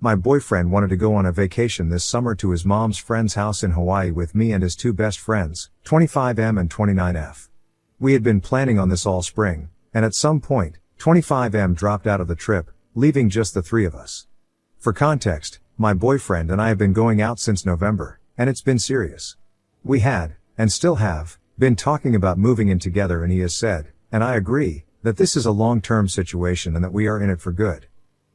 My boyfriend wanted to go on a vacation this summer to his mom's friend's house in Hawaii with me and his two best friends, 25M and 29F. We had been planning on this all spring, and at some point, 25M dropped out of the trip, leaving just the three of us. For context, my boyfriend and I have been going out since November, and it's been serious. We had, and still have, been talking about moving in together, and he has said, and I agree, that this is a long-term situation and that we are in it for good.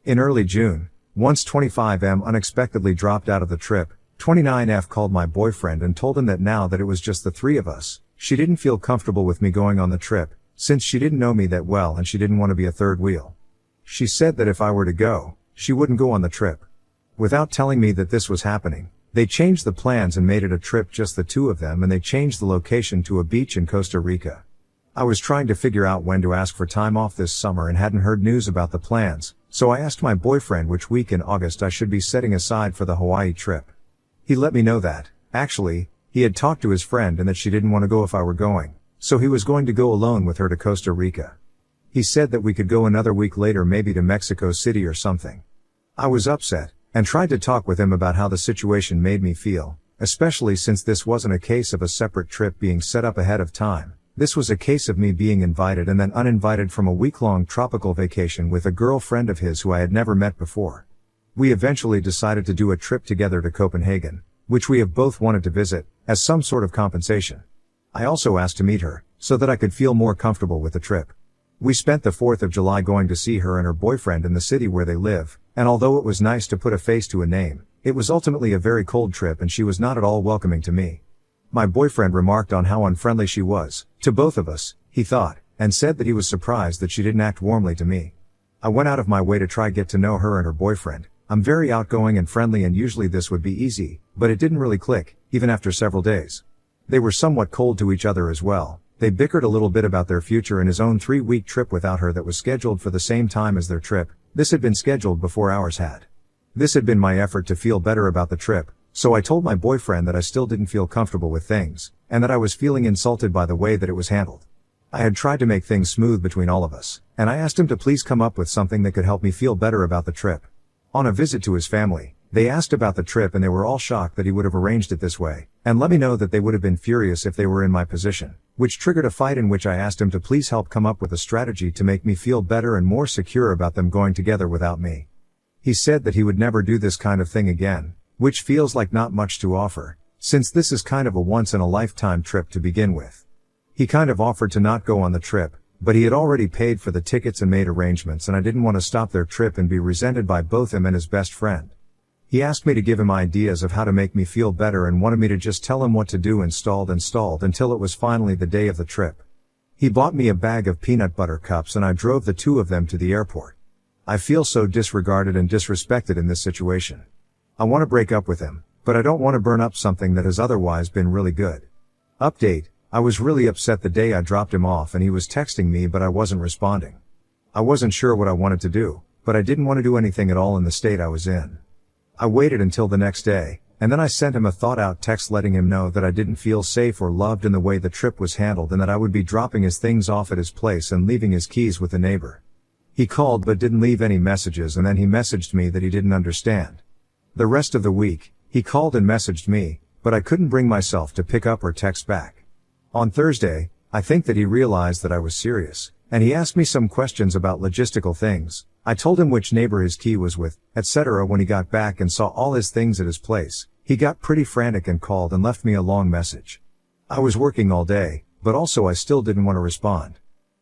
In early June, once 25M unexpectedly dropped out of the trip, 29F called my boyfriend and told him that now that it was just the three of us, she didn't feel comfortable with me going on the trip, since she didn't know me that well and she didn't want to be a third wheel. She said that if I were to go, she wouldn't go on the trip. Without telling me that this was happening, they changed the plans and made it a trip just the two of them, and they changed the location to a beach in Costa Rica. I was trying to figure out when to ask for time off this summer and hadn't heard news about the plans, so I asked my boyfriend which week in August I should be setting aside for the Hawaii trip. He let me know that, actually, he had talked to his friend and that she didn't want to go if I were going, so he was going to go alone with her to Costa Rica. He said that we could go another week later, maybe to Mexico City or something. I was upset, and tried to talk with him about how the situation made me feel, especially since this wasn't a case of a separate trip being set up ahead of time. This was a case of me being invited and then uninvited from a week-long tropical vacation with a girlfriend of his who I had never met before. We eventually decided to do a trip together to Copenhagen, which we have both wanted to visit, as some sort of compensation. I also asked to meet her, so that I could feel more comfortable with the trip. We spent the 4th of July going to see her and her boyfriend in the city where they live, and although it was nice to put a face to a name, it was ultimately a very cold trip and she was not at all welcoming to me. My boyfriend remarked on how unfriendly she was, to both of us, he thought, and said that he was surprised that she didn't act warmly to me. I went out of my way to try get to know her and her boyfriend. I'm very outgoing and friendly and usually this would be easy, but it didn't really click, even after several days. They were somewhat cold to each other as well. They bickered a little bit about their future and his own 3-week trip without her that was scheduled for the same time as their trip. This had been scheduled before ours had. This had been my effort to feel better about the trip, so I told my boyfriend that I still didn't feel comfortable with things, and that I was feeling insulted by the way that it was handled. I had tried to make things smooth between all of us, and I asked him to please come up with something that could help me feel better about the trip. On a visit to his family, they asked about the trip and they were all shocked that he would have arranged it this way, and let me know that they would have been furious if they were in my position, which triggered a fight in which I asked him to please help come up with a strategy to make me feel better and more secure about them going together without me. He said that he would never do this kind of thing again, which feels like not much to offer, since this is kind of a once-in-a-lifetime trip to begin with. He kind of offered to not go on the trip, but he had already paid for the tickets and made arrangements, and I didn't want to stop their trip and be resented by both him and his best friend. He asked me to give him ideas of how to make me feel better and wanted me to just tell him what to do installed until it was finally the day of the trip. He bought me a bag of peanut butter cups and I drove the two of them to the airport. I feel so disregarded and disrespected in this situation. I want to break up with him, but I don't want to burn up something that has otherwise been really good. Update: I was really upset the day I dropped him off and he was texting me but I wasn't responding. I wasn't sure what I wanted to do, but I didn't want to do anything at all in the state I was in. I waited until the next day, and then I sent him a thought-out text letting him know that I didn't feel safe or loved in the way the trip was handled and that I would be dropping his things off at his place and leaving his keys with a neighbor. He called but didn't leave any messages, and then he messaged me that he didn't understand. The rest of the week, he called and messaged me, but I couldn't bring myself to pick up or text back. On Thursday, I think that he realized that I was serious, and he asked me some questions about logistical things. I told him which neighbor his key was with, etc. When he got back and saw all his things at his place, he got pretty frantic and called and left me a long message. I was working all day, but also I still didn't want to respond.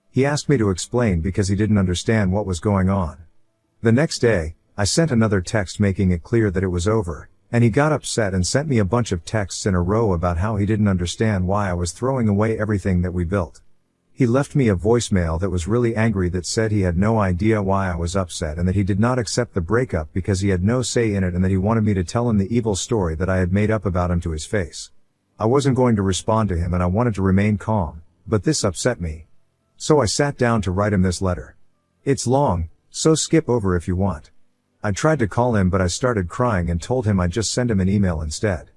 He asked me to explain because he didn't understand what was going on. The next day, I sent another text making it clear that it was over, and he got upset and sent me a bunch of texts in a row about how he didn't understand why I was throwing away everything that we built. He left me a voicemail that was really angry that said he had no idea why I was upset and that he did not accept the breakup because he had no say in it and that he wanted me to tell him the evil story that I had made up about him to his face. I wasn't going to respond to him and I wanted to remain calm, but this upset me. So I sat down to write him this letter. It's long, so skip over if you want. I tried to call him but I started crying and told him I'd just send him an email instead.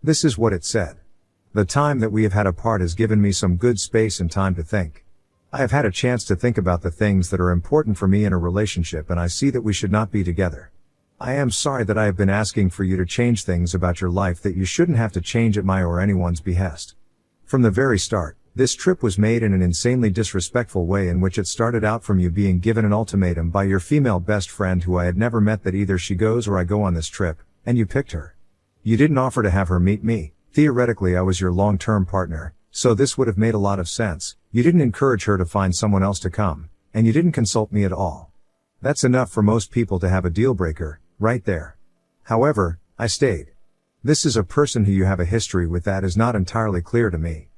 This is what it said. The time that we have had apart has given me some good space and time to think. I have had a chance to think about the things that are important for me in a relationship and I see that we should not be together. I am sorry that I have been asking for you to change things about your life that you shouldn't have to change at my or anyone's behest. From the very start, this trip was made in an insanely disrespectful way in which it started out from you being given an ultimatum by your female best friend who I had never met that either she goes or I go on this trip, and you picked her. You didn't offer to have her meet me. Theoretically I was your long-term partner, so this would have made a lot of sense. You didn't encourage her to find someone else to come, and you didn't consult me at all. That's enough for most people to have a deal breaker, right there. However, I stayed. This is a person who you have a history with that is not entirely clear to me.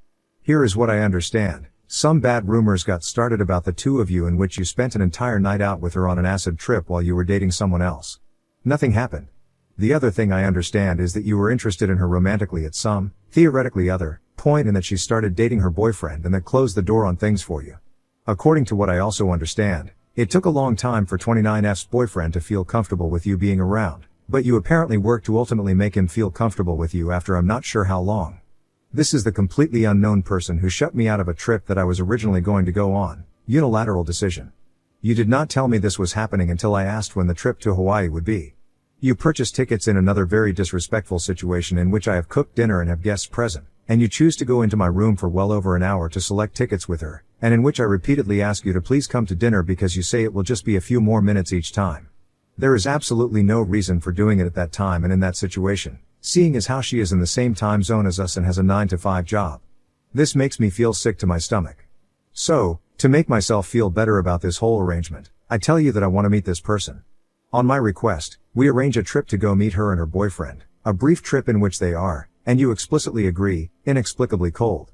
Here is what I understand. Some bad rumors got started about the two of you in which you spent an entire night out with her on an acid trip while you were dating someone else. Nothing happened. The other thing I understand is that you were interested in her romantically at some, theoretically other, point and that she started dating her boyfriend and that closed the door on things for you. According to what I also understand, it took a long time for 29F's boyfriend to feel comfortable with you being around, but you apparently worked to ultimately make him feel comfortable with you after I'm not sure how long. This is the completely unknown person who shut me out of a trip that I was originally going to go on. Unilateral decision. You did not tell me this was happening until I asked when the trip to Hawaii would be. You purchased tickets in another very disrespectful situation in which I have cooked dinner and have guests present, and you choose to go into my room for well over an hour to select tickets with her, and in which I repeatedly ask you to please come to dinner because you say it will just be a few more minutes each time. There is absolutely no reason for doing it at that time and in that situation, seeing as how she is in the same time zone as us and has a 9-to-5 job. This makes me feel sick to my stomach. So, to make myself feel better about this whole arrangement, I tell you that I want to meet this person. On my request, we arrange a trip to go meet her and her boyfriend, a brief trip in which they are, and you explicitly agree, inexplicably cold.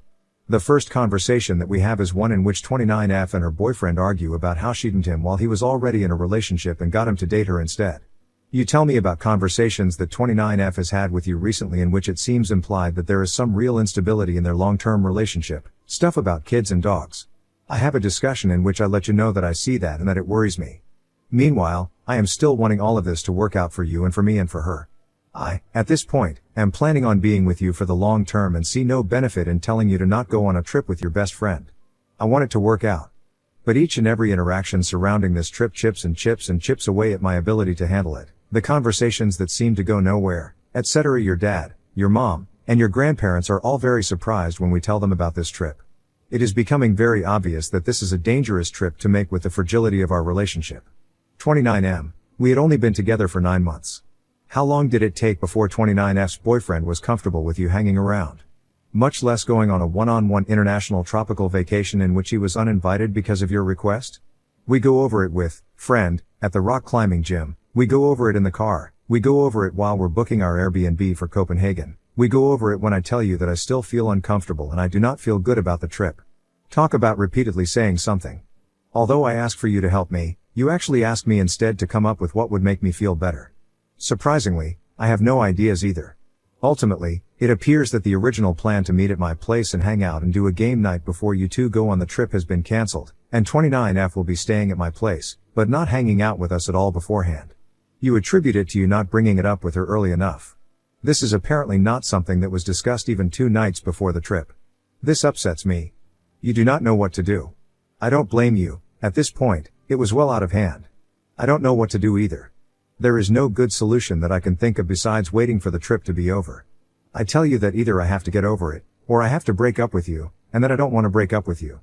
The first conversation that we have is one in which 29F and her boyfriend argue about how she didn't him while he was already in a relationship and got him to date her instead. You tell me about conversations that 29F has had with you recently in which it seems implied that there is some real instability in their long-term relationship, stuff about kids and dogs. I have a discussion in which I let you know that I see that and that it worries me. Meanwhile, I am still wanting all of this to work out for you and for me and for her. I, at this point, am planning on being with you for the long term and see no benefit in telling you to not go on a trip with your best friend. I want it to work out. But each and every interaction surrounding this trip chips away at my ability to handle it. The conversations that seem to go nowhere, etc. Your dad, your mom, and your grandparents are all very surprised when we tell them about this trip. It is becoming very obvious that this is a dangerous trip to make with the fragility of our relationship. 29M, we had only been together for 9 months. How long did it take before 29F's boyfriend was comfortable with you hanging around? Much less going on a one-on-one international tropical vacation in which he was uninvited because of your request? We go over it with, friend, at the rock climbing gym. We go over it in the car. We go over it while we're booking our Airbnb for Copenhagen. We go over it when I tell you that I still feel uncomfortable and I do not feel good about the trip. Talk about repeatedly saying something. Although I ask for you to help me, you actually ask me instead to come up with what would make me feel better. Surprisingly, I have no ideas either. Ultimately, it appears that the original plan to meet at my place and hang out and do a game night before you two go on the trip has been cancelled, and 29F will be staying at my place, but not hanging out with us at all beforehand. You attribute it to you not bringing it up with her early enough. This is apparently not something that was discussed even 2 nights before the trip. This upsets me. You do not know what to do. I don't blame you. At this point, it was well out of hand. I don't know what to do either. There is no good solution that I can think of besides waiting for the trip to be over. I tell you that either I have to get over it, or I have to break up with you, and that I don't want to break up with you.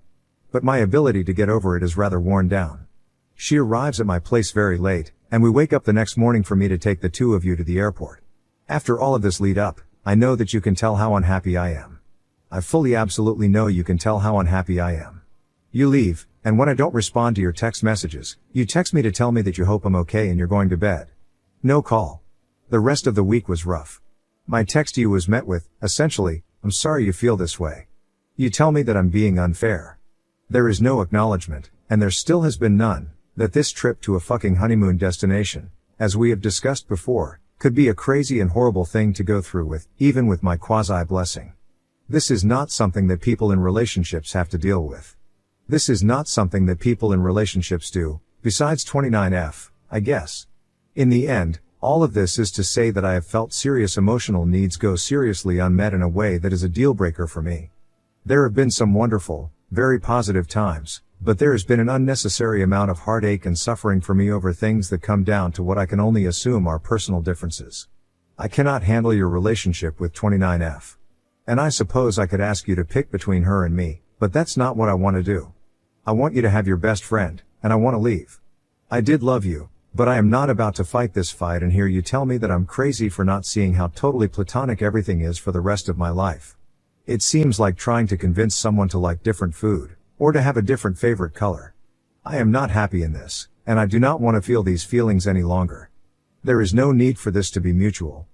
But my ability to get over it is rather worn down. She arrives at my place very late, and we wake up the next morning for me to take the two of you to the airport. After all of this lead up, I know that you can tell how unhappy I am. I fully absolutely know you can tell how unhappy I am. You leave, and when I don't respond to your text messages, you text me to tell me that you hope I'm okay and you're going to bed. No call. The rest of the week was rough. My text to you was met with, essentially, I'm sorry you feel this way. You tell me that I'm being unfair. There is no acknowledgement, and there still has been none, that this trip to a fucking honeymoon destination, as we have discussed before, could be a crazy and horrible thing to go through with, even with my quasi-blessing. This is not something that people in relationships have to deal with. This is not something that people in relationships do, besides 29F, I guess. In the end, all of this is to say that I have felt serious emotional needs go seriously unmet in a way that is a deal breaker for me. There have been some wonderful, very positive times, but there has been an unnecessary amount of heartache and suffering for me over things that come down to what I can only assume are personal differences. I cannot handle your relationship with 29F. And I suppose I could ask you to pick between her and me, but that's not what I want to do. I want you to have your best friend, and I want to leave. I did love you, but I am not about to fight this fight and hear you tell me that I'm crazy for not seeing how totally platonic everything is for the rest of my life. It seems like trying to convince someone to like different food, or to have a different favorite color. I am not happy in this, and I do not want to feel these feelings any longer. There is no need for this to be mutual.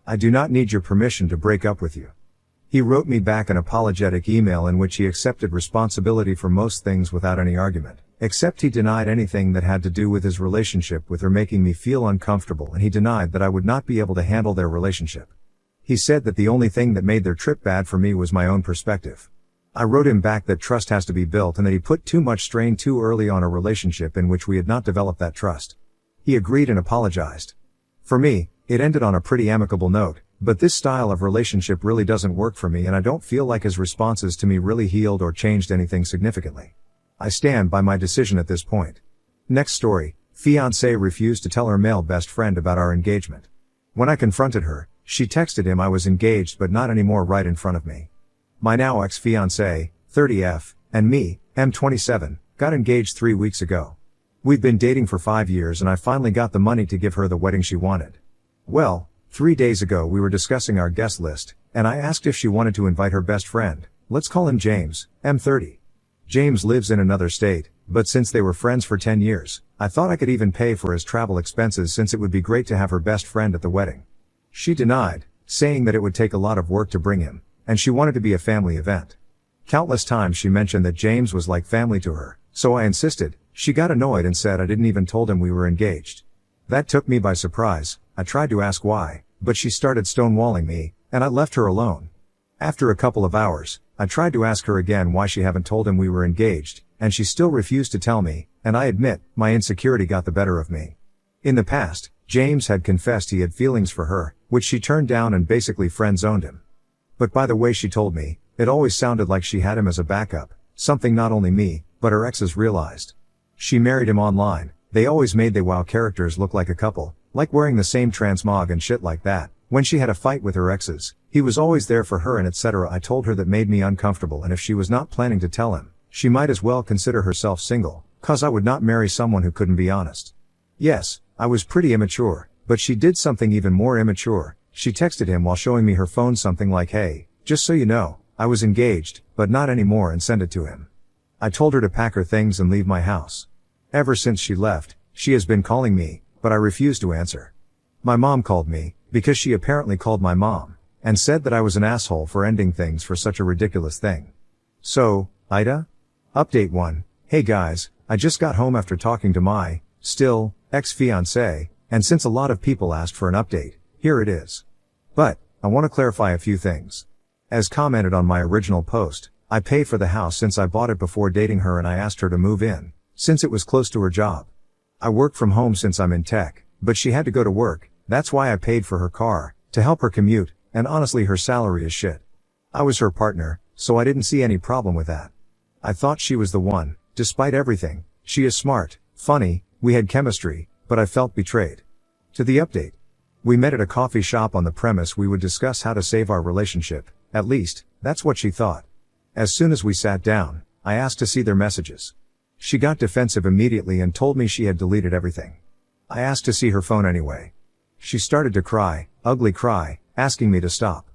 I do not need your permission to break up with you. He wrote me back an apologetic email in which he accepted responsibility for most things without any argument, except he denied anything that had to do with his relationship with her making me feel uncomfortable, and he denied that I would not be able to handle their relationship. He said that the only thing that made their trip bad for me was my own perspective. I wrote him back that trust has to be built and that he put too much strain too early on a relationship in which we had not developed that trust. He agreed and apologized. For me, it ended on a pretty amicable note, but this style of relationship really doesn't work for me, and I don't feel like his responses to me really healed or changed anything significantly. I stand by my decision at this point. Next story, fiancée refused to tell her male best friend about our engagement. When I confronted her, she texted him I was engaged but not anymore right in front of me. My now ex-fiancé, 30F, and me, M27, got engaged 3 weeks ago. We've been dating for 5 years and I finally got the money to give her the wedding she wanted. Well, 3 days ago we were discussing our guest list, and I asked if she wanted to invite her best friend, let's call him James, M30. James lives in another state, but since they were friends for 10 years, I thought I could even pay for his travel expenses since it would be great to have her best friend at the wedding. She denied, saying that it would take a lot of work to bring him, and she wanted to be a family event. Countless times she mentioned that James was like family to her, so I insisted. She got annoyed and said I didn't even told him we were engaged. That took me by surprise. I tried to ask why, but she started stonewalling me, and I left her alone. After a couple of hours, I tried to ask her again why she hadn't told him we were engaged, and she still refused to tell me, and I admit, my insecurity got the better of me. In the past, James had confessed he had feelings for her, which she turned down and basically friend-zoned him. But by the way she told me, it always sounded like she had him as a backup, something not only me, but her exes realized. She married him online. They always made they WoW characters look like a couple, like wearing the same transmog and shit like that. When she had a fight with her exes, he was always there for her and etc. I told her that made me uncomfortable, and if she was not planning to tell him, she might as well consider herself single, cause I would not marry someone who couldn't be honest. Yes, I was pretty immature, but she did something even more immature. She texted him while showing me her phone something like, hey, just so you know, I was engaged, but not anymore, and sent it to him. I told her to pack her things and leave my house. Ever since she left, she has been calling me, but I refused to answer. My mom called me, because she apparently called my mom, and said that I was an asshole for ending things for such a ridiculous thing. So, Ida? Update 1. Hey guys, I just got home after talking to my, still, ex-fiancé, and since a lot of people asked for an update, here it is. But, I want to clarify a few things. As commented on my original post, I pay for the house since I bought it before dating her, and I asked her to move in, since it was close to her job. I work from home since I'm in tech, but she had to go to work, that's why I paid for her car, to help her commute, and honestly her salary is shit. I was her partner, so I didn't see any problem with that. I thought she was the one, despite everything. She is smart, funny, we had chemistry, but I felt betrayed. To the update. We met at a coffee shop on the premise we would discuss how to save our relationship, at least, that's what she thought. As soon as we sat down, I asked to see their messages. She got defensive immediately and told me she had deleted everything. I asked to see her phone anyway. She started to cry, ugly cry, asking me to stop.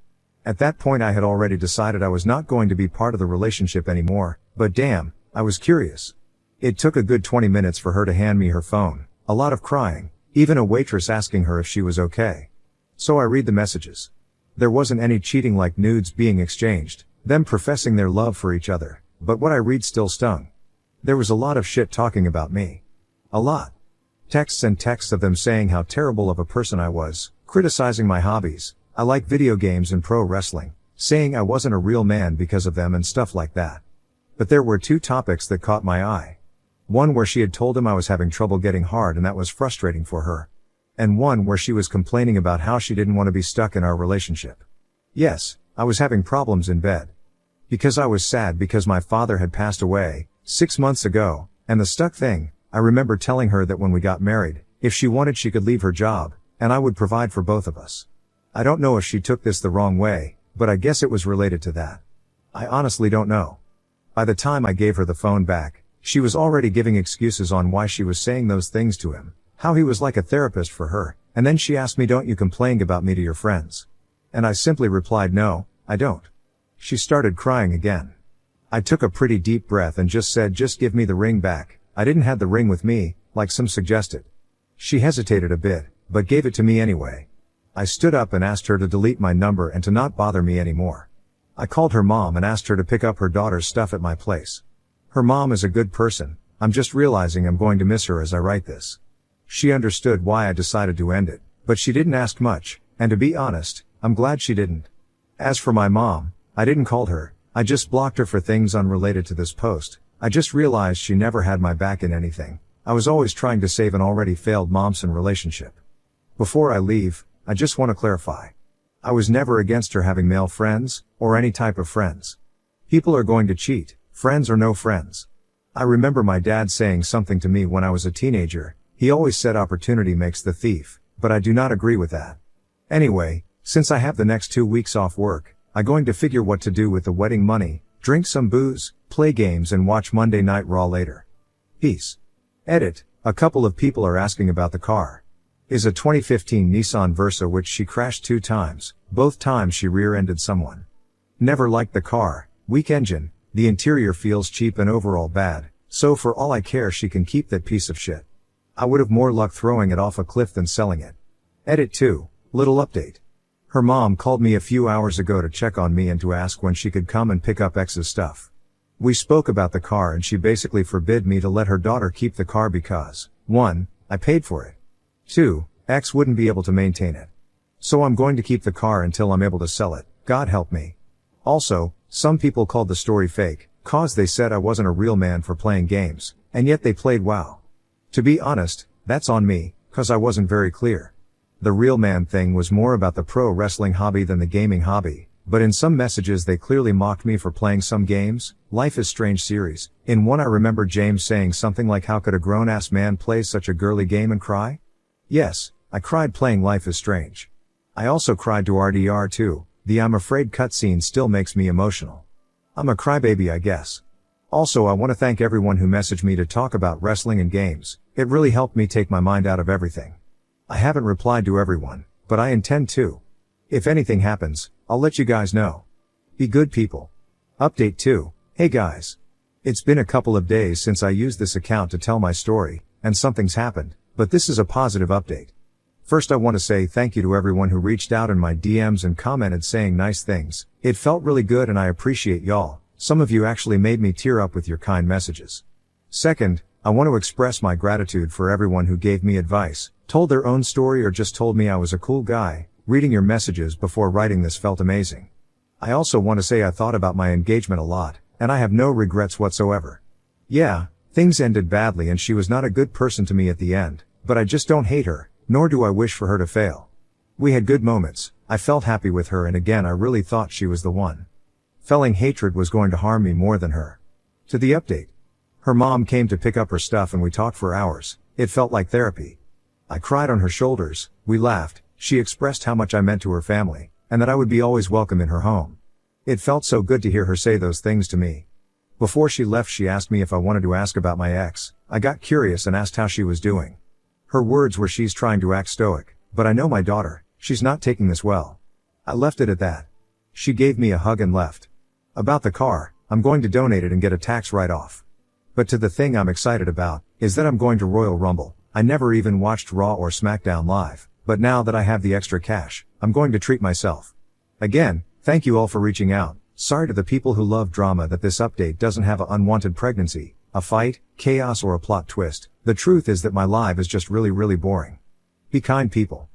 At that point I had already decided I was not going to be part of the relationship anymore, but damn, I was curious. It took a good 20 minutes for her to hand me her phone, a lot of crying, even a waitress asking her if she was okay. So I read the messages. There wasn't any cheating like nudes being exchanged, them professing their love for each other, but what I read still stung. There was a lot of shit talking about me. A lot. Texts and texts of them saying how terrible of a person I was, criticizing my hobbies, I like video games and pro wrestling, saying I wasn't a real man because of them and stuff like that. But there were 2 topics that caught my eye. One where she had told him I was having trouble getting hard and that was frustrating for her. And one where she was complaining about how she didn't want to be stuck in our relationship. Yes, I was having problems in bed. Because I was sad because my father had passed away, 6 months ago, and the stuck thing, I remember telling her that when we got married, if she wanted she could leave her job, and I would provide for both of us. I don't know if she took this the wrong way, but I guess it was related to that. I honestly don't know. By the time I gave her the phone back, she was already giving excuses on why she was saying those things to him, how he was like a therapist for her, and then she asked me, "Don't you complain about me to your friends?" And I simply replied, "No, I don't." She started crying again. I took a pretty deep breath and just said, "Just give me the ring back. I didn't have the ring with me, like some suggested." She hesitated a bit, but gave it to me anyway. I stood up and asked her to delete my number and to not bother me anymore. I called her mom and asked her to pick up her daughter's stuff at my place. Her mom is a good person. I'm just realizing I'm going to miss her as I write this. She understood why I decided to end it, but she didn't ask much, and to be honest, I'm glad she didn't. As for my mom, I didn't call her, I just blocked her for things unrelated to this post. I just realized she never had my back in anything. I was always trying to save an already failed momson relationship. Before I leave, I just want to clarify. I was never against her having male friends, or any type of friends. People are going to cheat, friends or no friends. I remember my dad saying something to me when I was a teenager. He always said opportunity makes the thief, but I do not agree with that. Anyway, since I have the next 2 weeks off work, I'm going to figure what to do with the wedding money, drink some booze, play games and watch Monday Night Raw later. Peace. Edit. A couple of people are asking about the car. Is a 2015 Nissan Versa which she crashed 2 times, both times she rear-ended someone. Never liked the car, weak engine, the interior feels cheap and overall bad, so for all I care she can keep that piece of shit. I would have more luck throwing it off a cliff than selling it. Edit 2. Little update. Her mom called me a few hours ago to check on me and to ask when she could come and pick up X's stuff. We spoke about the car and she basically forbid me to let her daughter keep the car because, 1, I paid for it. 2, X wouldn't be able to maintain it. So I'm going to keep the car until I'm able to sell it, God help me. Also, some people called the story fake, cause they said I wasn't a real man for playing games, and yet they played WoW. To be honest, that's on me, cause I wasn't very clear. The real man thing was more about the pro wrestling hobby than the gaming hobby, but in some messages they clearly mocked me for playing some games. Life is Strange series. In one I remember James saying something like, "How could a grown-ass man play such a girly game and cry?" Yes, I cried playing Life is Strange. I also cried to RDR2, the I'm Afraid cutscene still makes me emotional. I'm a crybaby I guess. Also I want to thank everyone who messaged me to talk about wrestling and games. It really helped me take my mind out of everything. I haven't replied to everyone, but I intend to. If anything happens, I'll let you guys know. Be good people. Update 2. Hey guys. It's been a couple of days since I used this account to tell my story, and something's happened, but this is a positive update. First I want to say thank you to everyone who reached out in my DMs and commented saying nice things. It felt really good and I appreciate y'all. Some of you actually made me tear up with your kind messages. Second, I want to express my gratitude for everyone who gave me advice, told their own story or just told me I was a cool guy. Reading your messages before writing this felt amazing. I also want to say I thought about my engagement a lot, and I have no regrets whatsoever. Yeah, things ended badly and she was not a good person to me at the end, but I just don't hate her, nor do I wish for her to fail. We had good moments, I felt happy with her and again I really thought she was the one. Feeling hatred was going to harm me more than her. To the update. Her mom came to pick up her stuff and we talked for hours. It felt like therapy. I cried on her shoulders, we laughed, she expressed how much I meant to her family, and that I would be always welcome in her home. It felt so good to hear her say those things to me. Before she left she asked me if I wanted to ask about my ex. I got curious and asked how she was doing. Her words were she's trying to act stoic, but I know my daughter, she's not taking this well. I left it at that. She gave me a hug and left. About the car, I'm going to donate it and get a tax write-off. But to the thing I'm excited about, is that I'm going to Royal Rumble. I never even watched Raw or SmackDown live, but now that I have the extra cash, I'm going to treat myself. Again, thank you all for reaching out. Sorry to the people who love drama that this update doesn't have an unwanted pregnancy, a fight, chaos or a plot twist. The truth is that my life is just really boring. Be kind people.